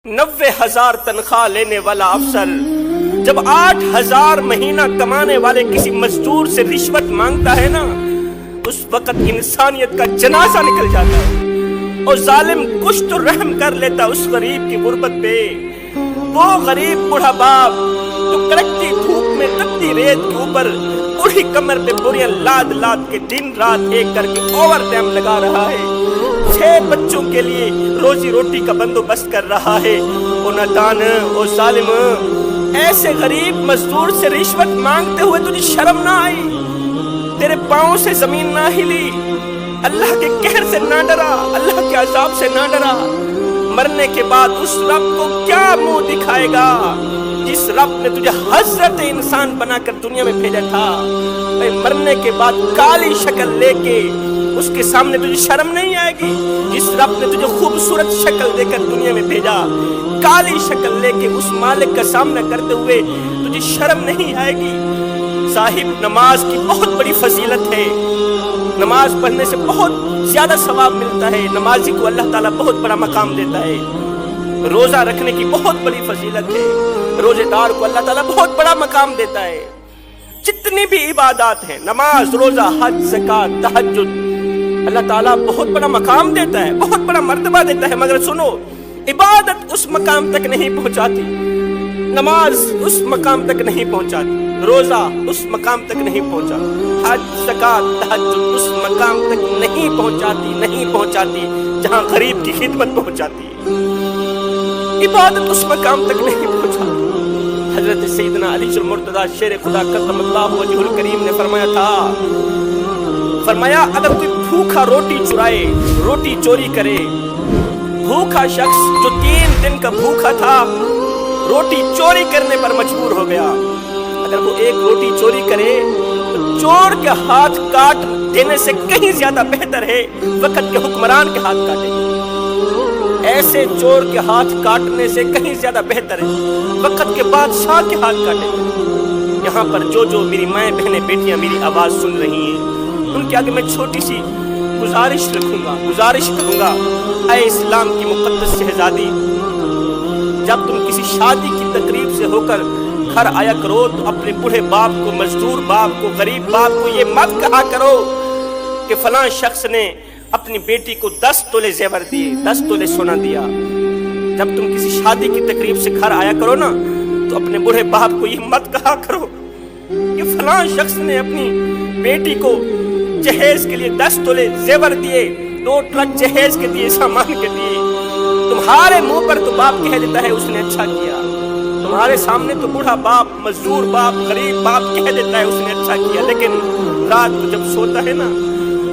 90,000 تنخواہ لینے والا افسر جب 8,000 مہینہ کمانے والے کسی مزدور سے رشوت مانگتا ہے نا، اس وقت انسانیت کا جنازہ نکل جاتا ہے اور ظالم کچھ تو رحم کر لیتا اس غریب کی غربت پہ۔ وہ غریب بوڑھا باپ جو کڑکتی دھوپ میں تپتی ریت کے اوپر بوڑھی کمر پہ بوریاں لاد لاد کے دن رات ایک کر کے اوور ٹائم لگا رہا ہے، 6 بچوں کے لیے روزی روٹی کا بندوبست کر رہا ہے، وہ نادان وہ ظالم ایسے غریب مزدور سے رشوت مانگتے ہوئے تجھے شرم نہ آئی؟ تیرے پاؤں سے زمین نہ ہلی؟ اللہ کے قہر سے نہ ڈرا؟ اللہ کے عذاب سے نہ ڈرا؟ مرنے کے بعد اس رب کو کیا منہ دکھائے گا جس رب نے تجھے حضرت انسان بنا کر دنیا میں بھیجا تھا؟ مرنے کے بعد کالی شکل لے کے اس کے سامنے تجھے شرم نہیں آئے گی؟ جس رب نے تجھے خوبصورت شکل دے کر دنیا میں بھیجا، کالی شکل لے کے اس مالک کا سامنا کرتے ہوئے تجھے شرم نہیں آئے گی؟ صاحب نماز کی بہت بڑی فضیلت ہے، نماز پڑھنے سے بہت زیادہ ثواب ملتا ہے، نمازی کو اللہ تعالیٰ بہت بڑا مقام دیتا ہے۔ روزہ رکھنے کی بہت بڑی فضیلت ہے، روزے دار کو اللہ تعالیٰ بہت بڑا مقام دیتا ہے۔ جتنی بھی عبادات ہیں، نماز، روزہ، حج، زکوٰۃ، تہجد، اللہ تعالیٰ بہت بڑا مقام دیتا ہے، بہت بڑا مرتبہ دیتا ہے، مگر سنو، عبادت اس مقام تک نہیں پہنچاتی، نماز اس مقام تک نہیں پہنچاتی، روزہ اس مقام تک نہیں پہنچاتی، حج، زکوٰۃ، تہجد اس مقام تک نہیں پہنچاتی جہاں غریب کی خدمت پہنچاتی ہے۔ عبادت اس مقام تک نہیں پہنچاتی۔ حضرت سیدنا علی المرتضیٰ شیر خدا کرم اللہ وجہہ الکریم نے فرمایا اگر کوئی بھوکا روٹی چرائے، روٹی چوری کرے، بھوکا شخص جو 3 دن کا بھوکا تھا روٹی چوری کرنے پر مجبور ہو گیا، اگر وہ ایک روٹی چوری کرے تو چور کے ہاتھ کاٹ دینے سے کہیں زیادہ بہتر ہے وقت کے حکمران کے ہاتھ کاٹے۔ ایسے چور کے ہاتھ کاٹنے سے کہیں زیادہ بہتر ہے وقت کے بادشاہ کے ہاتھ کاٹے۔ یہاں پر جو میری مائیں بہنیں بیٹیاں میری آواز سن رہی ہیں، ان کے آگے میں چھوٹی سی گزارش کروں گا، اے اسلام کی مقدس شہزادی، جب تم کسی شادی کی تقریب سے ہو کر گھر آیا کرو تو اپنے بوڑھے باپ کو، مزدور باپ کو، غریب باپ کو یہ مت کہا کرو کہ فلاں شخص نے اپنی بیٹی کو 10 تولے زیور دیے، 10 تولے سونا دیا۔ جب تم کسی شادی کی تقریب سے گھر آیا کرو نا تو اپنے بوڑھے باپ کو یہ مت کہا کرو کہ فلاں شخص نے اپنی بیٹی کو جہیز کے لیے 10 تولے زیور دیے، 2 ٹرک جہیز کے دیے، سامان کے دیے۔ تمہارے منہ پر تو باپ کہہ دیتا ہے اس نے اچھا کیا، تمہارے سامنے تو بوڑھا باپ، مزدور باپ، غریب باپ کہہ دیتا ہے اس نے اچھا کیا، لیکن رات کو جب سوتا ہے نا،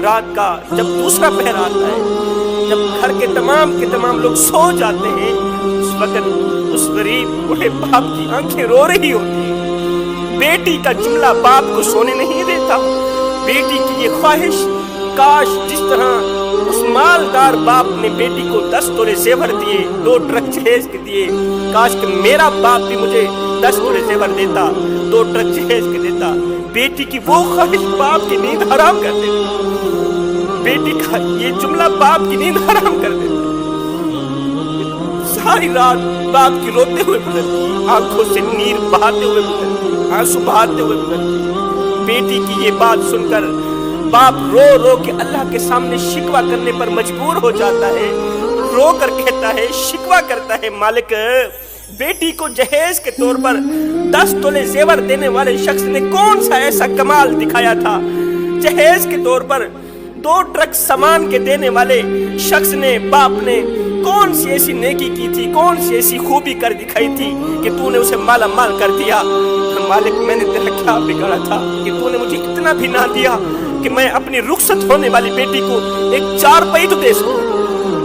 رات کا جب دوسرا پہر آتا ہے، جب گھر کے تمام لوگ سو جاتے ہیں، اس وقت اس غریب بوڑھے باپ کی آنکھیں رو رہی ہوتی ہیں۔ بیٹی کا جملہ باپ کو سونے نہیں دیتا، بیٹی کی یہ خواہش، کاش جس طرح اس مالدار باپ نے بیٹی کو 10 تولے زیور دیے، 2 ٹرک جہیز کے دیے، کاش کہ میرا باپ بھی مجھے 10 تولے زیور دیتا، 2 ٹرک جہیز کے دیتا۔ بیٹی کی وہ خواہش باپ کی نیند حرام کر دیتا، بیٹی کا یہ جملہ باپ کی نیند حرام کر دیتا۔ ساری رات باپ کی روتے ہوئے گزرتی، آنکھوں سے نیر بہاتے ہوئے گزرتی، آنسو بہاتے ہوئے گزرتی۔ بیٹی کی یہ بات سن کر باپ رو کے اللہ کے سامنے شکوہ کرنے پر مجبور ہو جاتا ہے، رو کر کہتا ہے، شکوہ کرتا ہے، مالک بیٹی کو جہیز کے طور پر 10 تولے زیور دینے والے شخص نے کون سا ایسا کمال دکھایا تھا؟ جہیز کے طور پر 2 ٹرک سامان کے دینے والے شخص نے، باپ نے کون سی ایسی نیکی کی تھی، کون سی ایسی خوبی کر دکھائی تھی کہ تو نے اسے مالا مال کر دیا؟ مالک میں نے تیرا کیا بگاڑا تھا کہ تو نے مجھے اتنا بھی نہ دیا کہ میں اپنی رخصت ہونے والی بیٹی کو ایک 4 پئی تو دے سکوں،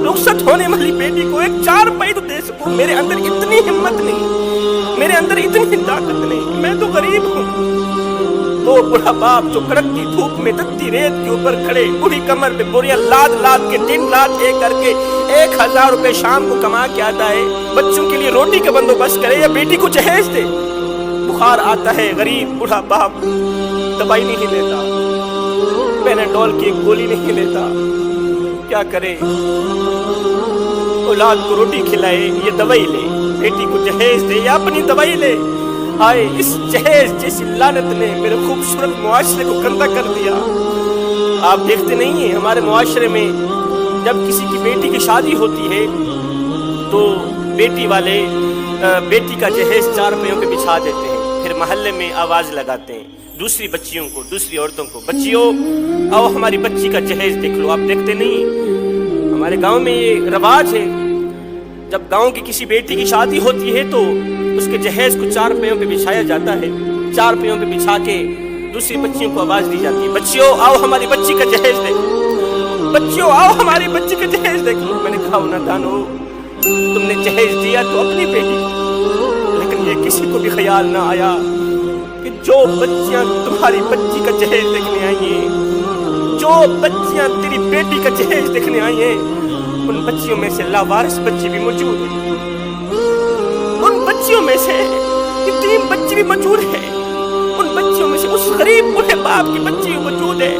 رخصت ہونے والی بیٹی کو ایک 4 پئی تو دے سکوں؟ میرے اندر اتنی ہمت نہیں، میرے اندر اتنی طاقت نہیں، میں تو غریب ہوں۔ وہ بڑھا باپ جو کڑکتی دھوپ میں تپتی ریت کے اوپر کھڑے بوڑھی کمر پہ بوریاں لاد کے دن رات ایک کر کے 1,000 روپے شام کو کما کے آتا ہے، بچوں کے لیے روٹی کا بندوبست کرے یا بیٹی کو جہیز دے۔ بخار آتا ہے، غریب بوڑھا باپ دوائی نہیں لیتا، پیناڈول کی ایک گولی نہیں لیتا، کیا کرے؟ اولاد کو روٹی کھلائے یا دوائی لے، بیٹی کو جہیز دے یا اپنی دوائی لے۔ ہائے اس جہیز جیسی لعنت نے میرے خوبصورت معاشرے کو گندا کر دیا۔ آپ دیکھتے نہیں ہیں ہمارے معاشرے میں جب کسی کی بیٹی کی شادی ہوتی ہے تو بیٹی والے بیٹی کا جہیز چارپائیوں پہ بچھا دیتے ہیں، پھر محلے میں آواز لگاتے ہیں دوسری بچیوں کو، دوسری عورتوں کو، بچیوں آؤ ہماری بچی کا جہیز دیکھ لو۔ آپ دیکھتے نہیں، ہمارے گاؤں میں یہ رواج ہے، جب گاؤں کی کسی بیٹی کی شادی ہوتی ہے تو اس کے جہیز کو چارپائیوں پہ بچھایا جاتا ہے، چارپائیوں پہ بچھا کے دوسری بچیوں کو آواز دی جاتی ہے، بچیوں آؤ ہماری بچی کا جہیز دیکھو، بچیوں آؤ ہماری بچی کا جہیز دیکھو۔ میں نے کہا نادانو، تم نے جہیز دیا تو اپنی بیٹی کو، لیکن یہ کسی کو بھی خیال نہ آیا کہ جو بچیاں تمہاری بچی کا جہیز دیکھنے آئی ہیں، جو بچیاں تیری بیٹی کا جہیز دیکھنے آئی ہیں، ان بچیوں میں سے لاوارث بچی بھی موجود ہے، ان بچیوں میں سے یتیم بچی بھی موجود ہے، ان بچیوں میں سے اس غریب بوڑھے باپ کی بچی موجود ہے،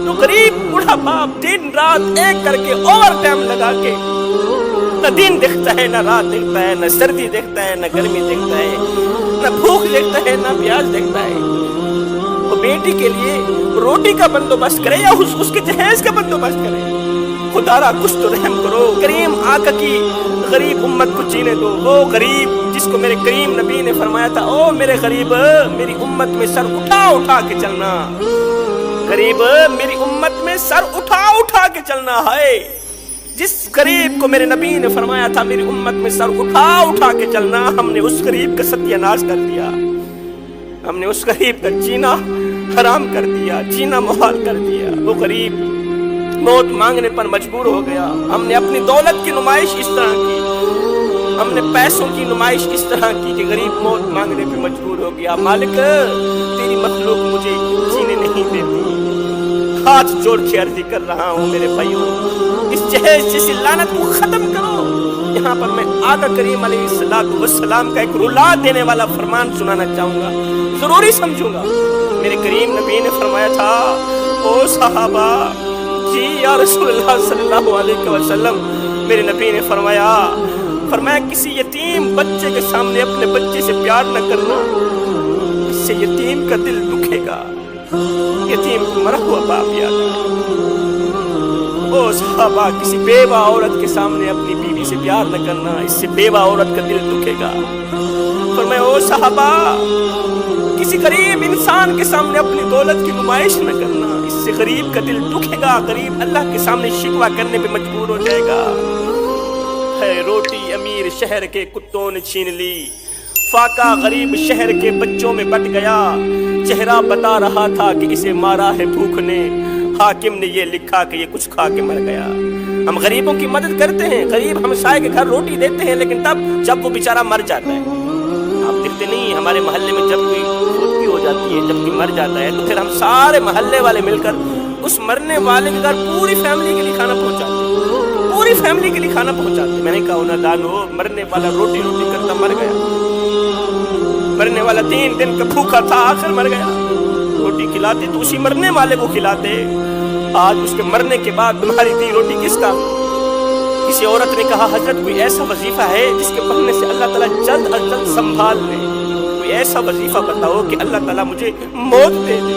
تو غریب بوڑھا باپ دن رات ایک کر کے اوور ٹائم لگا کے نہ دن دیکھتا ہے، نہ رات دیکھتا ہے، نہ سردی دیکھتا ہے، نہ گرمی دیکھتا ہے، نہ بھوک دیکھتا ہے، نہ پیاس دیکھتا ہے۔ وہ بیٹی کے لیے روٹی کا بندوبست کرے یا اس کے جہیز کا بندوبست کرے۔ خدا را کچھ تو رحم کرو، کریم آقا کی غریب امت کو جینے دو۔ وہ غریب جس کو میرے کریم نبی نے فرمایا تھا، او میرے غریب میری امت میں سر اٹھا اٹھا کے چلنا، غریب میری امت میں سر اٹھا اٹھا کے چلنا ہے۔ جس غریب کو میرے نبی نے فرمایا تھا میری امت میں سر اٹھا اٹھا کے چلنا، ہم نے اس غریب کا ستیہ ناش کر دیا، ہم نے اس غریب کا جینا حرام کر دیا، جینا محال کر دیا۔ وہ غریب موت مانگنے پر مجبور ہو گیا۔ ہم نے اپنی دولت کی نمائش اس طرح کی، ہم نے پیسوں کی نمائش اس طرح کی کہ غریب موت مانگنے پہ مجبور ہو گیا۔ مالک تیری مخلوق مجھے جینے نہیں دیتی، ہاتھ جوڑ کے عرض کر رہا ہوں میرے بھائیوں، اس جہیز جیسی لعنت کو ختم کرو۔ یہاں پر میں آقا کریم علیہ السلام کا ایک رلا دینے والا فرمان سنانا چاہوں گا، ضروری سمجھوں گا۔ میرے کریم نبی نے فرمایا تھا، او صحابہ جی یا رسول اللہ صلی اللہ علیہ وسلم، میرے نبی نے فرمایا کسی یتیم بچے کے سامنے اپنے بچے سے پیار نہ کرنا، اس سے یتیم کا دل دکھے گا، یتیم کو مرا ہوا باپ یاد آئے۔ او صحابہ کسی بیوہ عورت کے سامنے اپنی بیوی سے پیار نہ کرنا، اس سے بیوہ عورت کا دل دکھے گا۔ فرمایا او صحابہ کسی غریب انسان کے سامنے اپنی دولت کی نمائش نہ کرنا، اس سے غریب کا دل دکھے گا، غریب اللہ کے سامنے شکوہ کرنے پہ مجبور ہو جائے گا۔ ہے روٹی امیر شہر کے کتوں نے چھین لی، فاقہ غریب شہر کے بچوں میں بٹ گیا، چہرہ بتا رہا تھا کہ اسے مارا ہے بھوک نے، حاکم نے یہ لکھا کہ یہ کچھ کھا کے مر گیا۔ ہم غریبوں کی مدد کرتے ہیں، غریب ہمسائے کے گھر روٹی دیتے ہیں، لیکن تب جب وہ بیچارہ مر جاتا ہے۔ آپ دیکھتے نہیں ہمارے محلے میں جب کوئی خودکشی ہو جاتی ہے، جب کوئی مر جاتا ہے تو پھر ہم سارے محلے والے مل کر اس مرنے والے کے گھر پوری فیملی کے لیے کھانا پہنچاتے ہیں، پوری فیملی کے لیے کھانا پہنچاتے ہیں۔ میں نے کہا نہ دانو، مرنے والا روٹی روٹی کرتا مر گیا، مرنے والا 3 دن کا بھوکا تھا، آخر مر گیا۔ روٹی کھلاتے تو اسی مرنے والے کو کھلاتے، آج اس کے مرنے کے بعد تمہاری دی روٹی کس کا؟ کسی عورت نے کہا حضرت کوئی ایسا وظیفہ ہے جس کے پڑھنے سے اللہ تعالیٰ جلد از جلد سنبھال لے، کوئی ایسا وظیفہ بتاؤ کہ اللہ تعالیٰ مجھے موت دے دے۔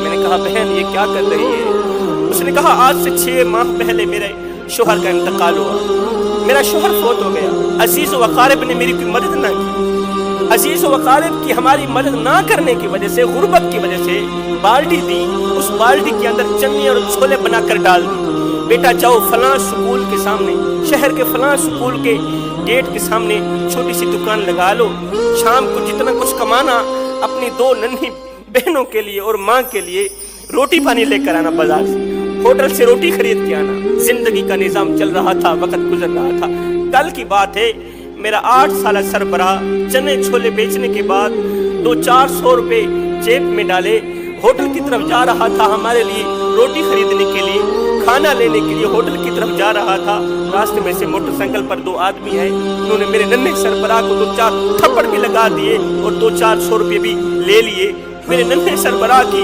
میں نے کہا بہن یہ کیا کر رہی ہے؟ اس نے کہا آج سے 6 ماہ پہلے میرے شوہر کا انتقال ہوا، میرا شوہر فوت ہو گیا، عزیز و اقارب نے میری کوئی مدد نہ کی، عزیز و اقارب کی ہماری مدد نہ کرنے کی وجہ سے، غربت کی وجہ سے بالٹی دی، اس بالٹی کے اندر چنی اور چھولے بنا کر ڈال دی، بیٹا جاؤ فلاں سکول کے سامنے، شہر کے فلاں سکول کے گیٹ کے سامنے چھوٹی سی دکان لگا لو، شام کو جتنا کچھ کمانا اپنی 2 ننھی بہنوں کے لیے اور ماں کے لیے روٹی پانی لے کر آنا، بازار سے ہوٹل سے روٹی خرید کے آنا۔ زندگی کا نظام چل رہا تھا، وقت گزر رہا تھا۔ کل کی بات ہے، میرا 8 سالہ سربراہ چنے چھولے بیچنے کے بعد 200-400 روپے جیب میں ڈالے ہوٹل کی طرف جا رہا تھا، ہمارے لیے روٹی خریدنے کے لیے، کھانا لینے کے لیے ہوٹل کی طرف جا رہا تھا۔ راستے میں سے موٹر سائیکل پر 2 آدمی آئے، انہوں نے میرے ننھے سربراہ کو 2-4 تھپڑ بھی لگا دیے اور 200-400 روپے بھی لے لیے۔ میرے ننھے سربراہ کی